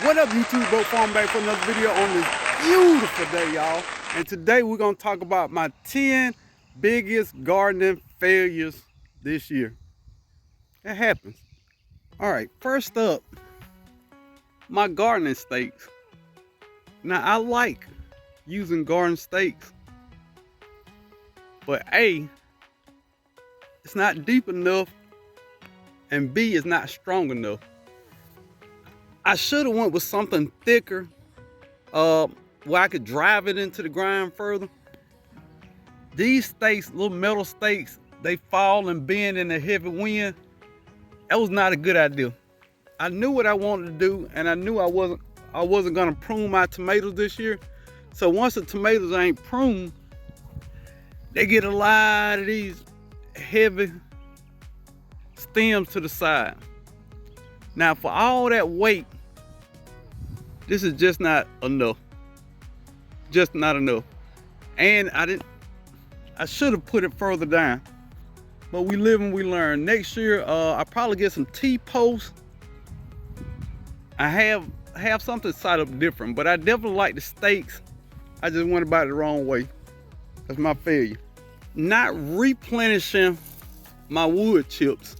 What up, YouTube? Brokefarmer back for another video on this beautiful day, y'all. And today we're gonna talk about my 10 biggest gardening failures this year. It happens. All right, first up, my gardening stakes. Now I like using garden stakes, but A, it's not deep enough, and B, it's not strong enough. I should have went with something thicker, where I could drive it into the ground further. These stakes, little metal stakes, they fall and bend in a heavy wind. That was not a good idea. I knew what I wanted to do, and I knew I wasn't gonna prune my tomatoes this year. So once the tomatoes ain't pruned, they get a lot of these heavy stems to the side. Now for all that weight, this is just not enough. Just not enough. And I should have put it further down. But we live and we learn. Next year, I'll probably get some T-posts. I have something set up different, but I definitely like the stakes. I just went about it the wrong way. That's my failure. Not replenishing my wood chips.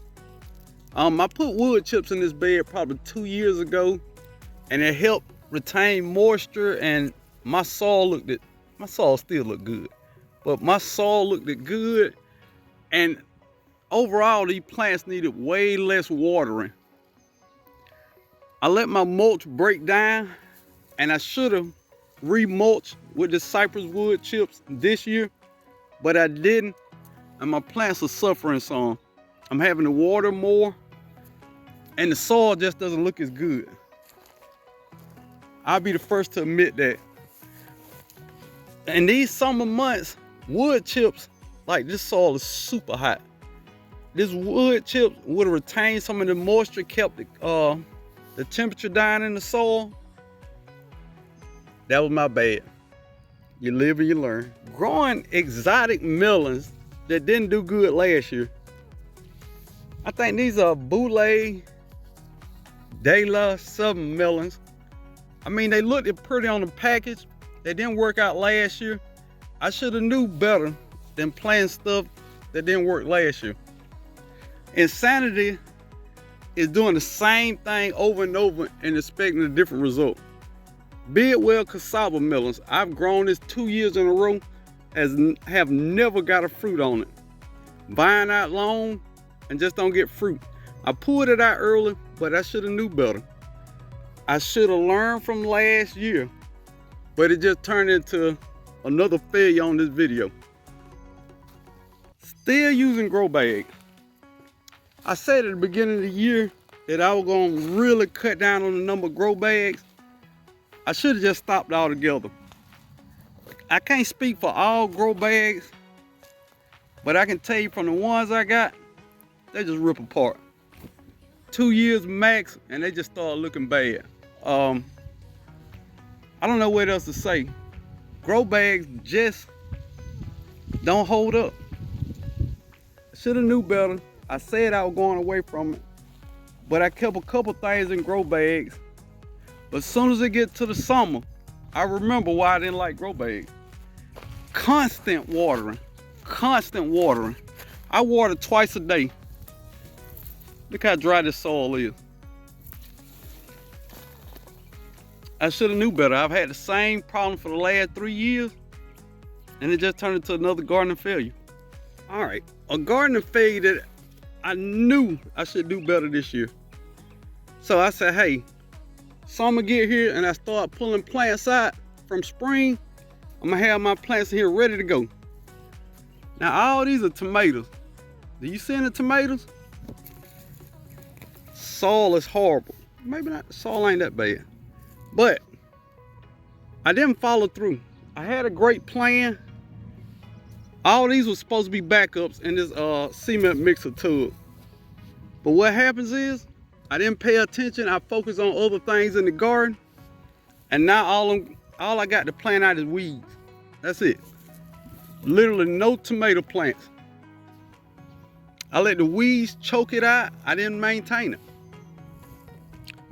I put wood chips in this bed probably 2 years ago, and it helped retain moisture, and my soil still looked good, but my soil looked good, and overall these plants needed way less watering. I let my mulch break down, and I should have re-mulched with the cypress wood chips this year, but I didn't, and my plants are suffering some. I'm having to water more, and the soil just doesn't look as good. I'll be the first to admit that. In these summer months, wood chips, like this soil is super hot. This wood chips would have retained some of the moisture, kept the temperature down in the soil. That was my bad. You live and you learn. Growing exotic melons that didn't do good last year. I think these are Boulay De La Southern melons. I mean, they looked pretty on the package. They didn't work out last year. I should have knew better than planting stuff that didn't work last year. Insanity is doing the same thing over and over and expecting a different result. Bidwell cassava melons. I've grown this 2 years in a row, have never got a fruit on it. Vine out long and just don't get fruit. I pulled it out early, but I should have knew better. I should have learned from last year, but it just turned into another failure on this video. Still using grow bags. I said at the beginning of the year that I was gonna really cut down on the number of grow bags. I should have just stopped altogether. I can't speak for all grow bags, but I can tell you from the ones I got, they just rip apart. 2 years max, and they just start looking bad. I don't know what else to say. Grow bags just don't hold up. I should have knew better. I said I was going away from it, but I kept a couple things in grow bags. But as soon as it gets to the summer, I remember why I didn't like grow bags. Constant watering, constant watering. I water twice a day. Look how dry this soil is. I should have knew better. I've had the same problem for the last 3 years, and it just turned into another gardening failure. All right, a gardening failure that I knew I should do better this year. So I said, hey, summer get here and I start pulling plants out from spring, I'm gonna have my plants in here ready to go. Now all these are tomatoes. Do you see any tomatoes? Soil is horrible. Maybe not, the soil ain't that bad. But I didn't follow through. I had a great plan. All these were supposed to be backups in this cement mixer tub. But what happens is, I didn't pay attention. I focused on other things in the garden. And now all I got to plant out is weeds. That's it. Literally no tomato plants. I let the weeds choke it out. I didn't maintain it.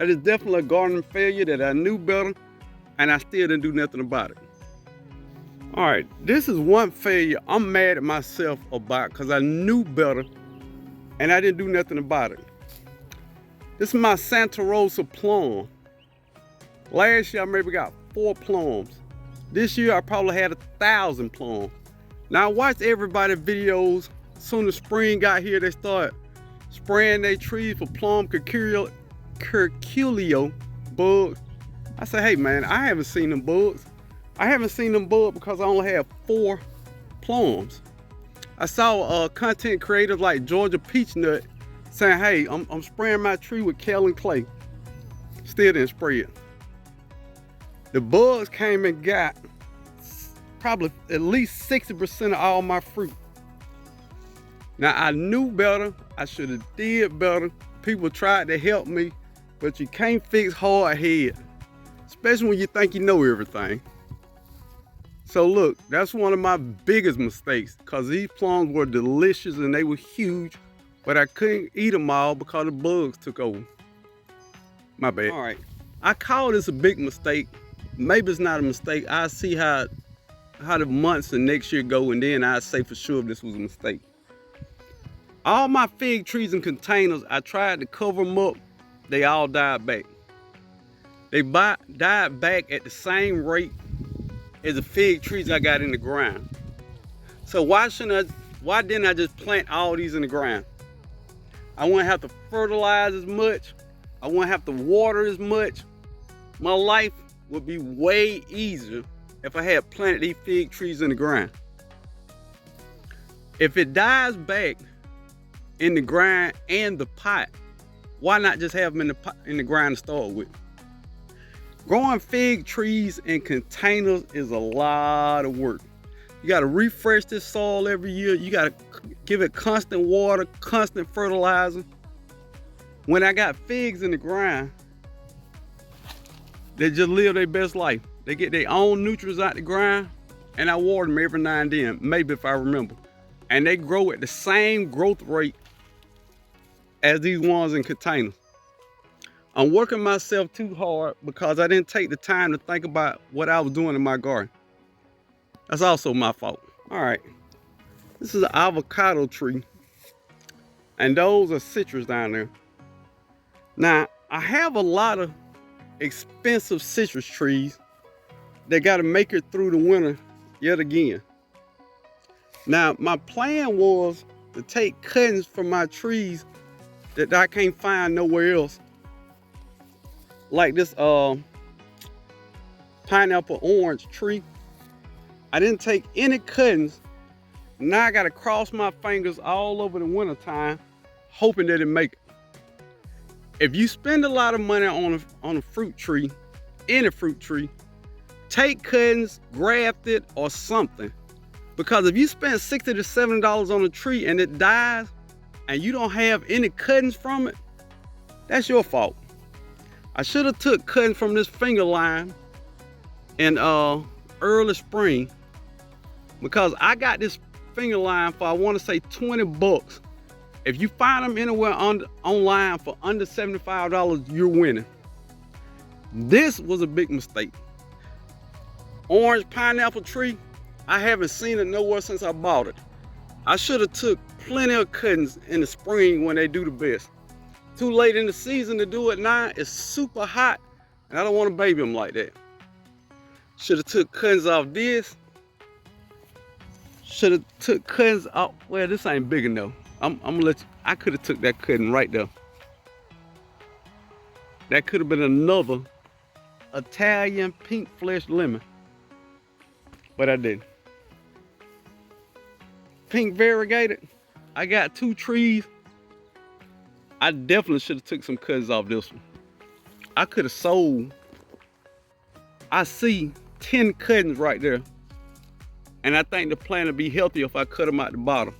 That is definitely a gardening failure that I knew better, and I still didn't do nothing about it. All right, this is one failure I'm mad at myself about because I knew better and I didn't do nothing about it. This is my Santa Rosa plum. Last year I maybe got 4 plums. This year I probably had 1,000 plums. Now I watched everybody's videos. Soon as spring got here, they start spraying their trees for plum curculio bugs. I said, hey man, I haven't seen them bugs. I haven't seen them bug because I only have 4 plums. I saw content creators like Georgia Peachnut saying, hey, I'm spraying my tree with kale and clay. Still didn't spray it. The bugs came and got probably at least 60% of all my fruit. Now I knew better, I should have did better. People tried to help me, but you can't fix hard head, especially when you think you know everything. So look, that's one of my biggest mistakes because these plums were delicious and they were huge, but I couldn't eat them all because the bugs took over. My bad. All right, I call this a big mistake. Maybe it's not a mistake. I'll see how the months and next year go, and then I'll say for sure if this was a mistake. All my fig trees in containers, I tried to cover them up. They all died back. They died back at the same rate as the fig trees I got in the ground. So why didn't I just plant all these in the ground? I wouldn't have to fertilize as much. I wouldn't have to water as much. My life would be way easier if I had planted these fig trees in the ground. If it dies back in the ground and the pot, why not just have them in the ground to start with? Growing fig trees in containers is a lot of work. You got to refresh this soil every year. You got to give it constant water, constant fertilizer. When I got figs in the ground, they just live their best life. They get their own nutrients out the ground, and I water them every now and then, maybe if I remember. And they grow at the same growth rate as these ones in containers. I'm working myself too hard because I didn't take the time to think about what I was doing in my garden. That's also my fault. All right, this is an avocado tree, and those are citrus down there. Now, I have a lot of expensive citrus trees that got to make it through the winter yet again. Now, my plan was to take cuttings from my trees that I can't find nowhere else, like this pineapple orange tree. I didn't take any cuttings. Now I got to cross my fingers all over the winter time, hoping that it make it. If you spend a lot of money on a fruit tree, any fruit tree, take cuttings, graft it, or something. Because if you spend $60 to $70 on a tree and it dies, and you don't have any cuttings from it, that's your fault. I should have took cuttings from this finger line in early spring, because I got this finger line for, I want to say, 20 bucks. If you find them anywhere online for under $75, you're winning. This was a big mistake. Orange pineapple tree, I haven't seen it nowhere since I bought it. I should have took plenty of cuttings in the spring when they do the best. Too late in the season to do it now. It's super hot, and I don't want to baby them like that. Should have took cuttings off this. Should have took cuttings off. Well, this ain't big enough. I'm gonna let you. I could have took that cutting right there. That could have been another Italian pink flesh lemon, but I didn't. Pink variegated. I got 2 trees. I definitely should have took some cuttings off this one. I could have sold. I see 10 cuttings right there, and I think the plant would be healthier if I cut them out the bottom,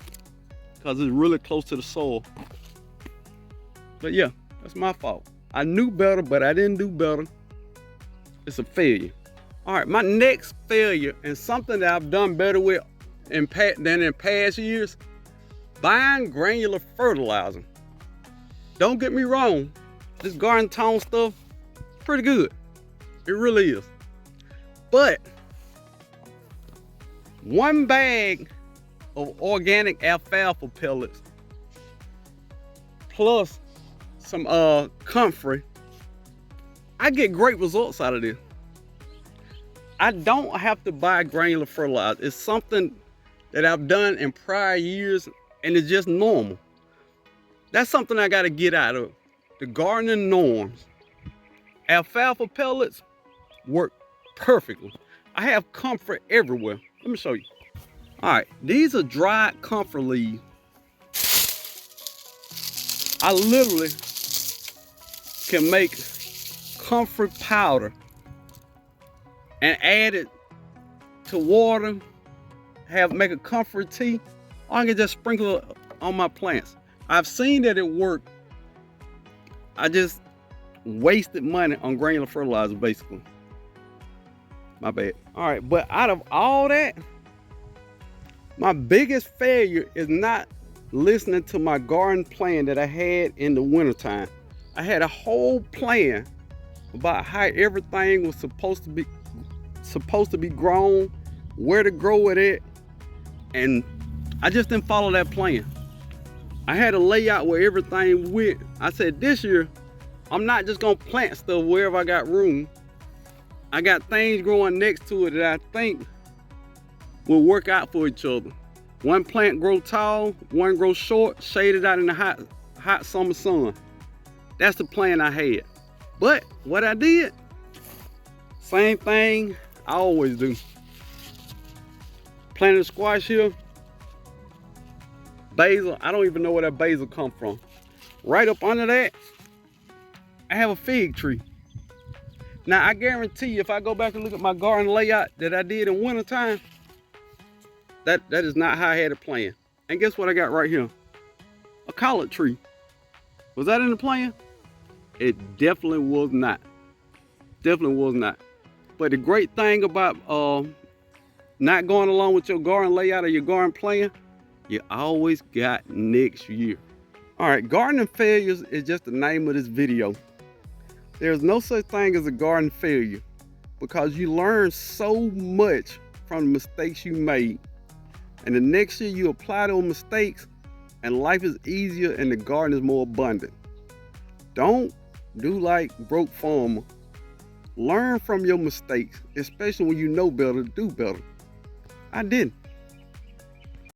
because it's really close to the soil. But yeah, that's my fault. I knew better, but I didn't do better. It's a failure. All right, my next failure, and something that I've done better with than in past years, buying granular fertilizer. Don't get me wrong, this garden tone stuff, pretty good. It really is. But 1 bag of organic alfalfa pellets plus some comfrey, I get great results out of this. I don't have to buy granular fertilizer. It's something that I've done in prior years, and it's just normal. That's something I got to get out of the gardening norms. Alfalfa pellets work perfectly. I have comfrey everywhere. Let me show you. All right, these are dried comfrey leaves. I literally can make comfrey powder and add it to water, make a comfrey tea, or I can just sprinkle it on my plants. I've seen that it worked. I just wasted money on granular fertilizer, basically. My bad. All right, but out of all that, my biggest failure is not listening to my garden plan that I had in the wintertime. I had a whole plan about how everything was supposed to be grown, where to grow it at, and I just didn't follow that plan. I had a layout where everything went. I said, this year, I'm not just gonna plant stuff wherever I got room. I got things growing next to it that I think will work out for each other. One plant grow tall, one grow short, shaded out in the hot summer sun. That's the plan I had. But what I did, same thing I always do. Planted squash here, basil. I don't even know where that basil come from. Right up under that, I have a fig tree. Now I guarantee you, if I go back and look at my garden layout that I did in wintertime, that is not how I had it planned. And guess what I got right here? A collard tree. Was that in the plan? It definitely was not. Definitely was not. But the great thing about not going along with your garden layout or your garden plan, you always got next year. All right, gardening failures is just the name of this video. There's no such thing as a garden failure because you learn so much from the mistakes you made. And the next year you apply those mistakes and life is easier and the garden is more abundant. Don't do like Brokefarmer. Learn from your mistakes, especially when you know better, do better. I didn't.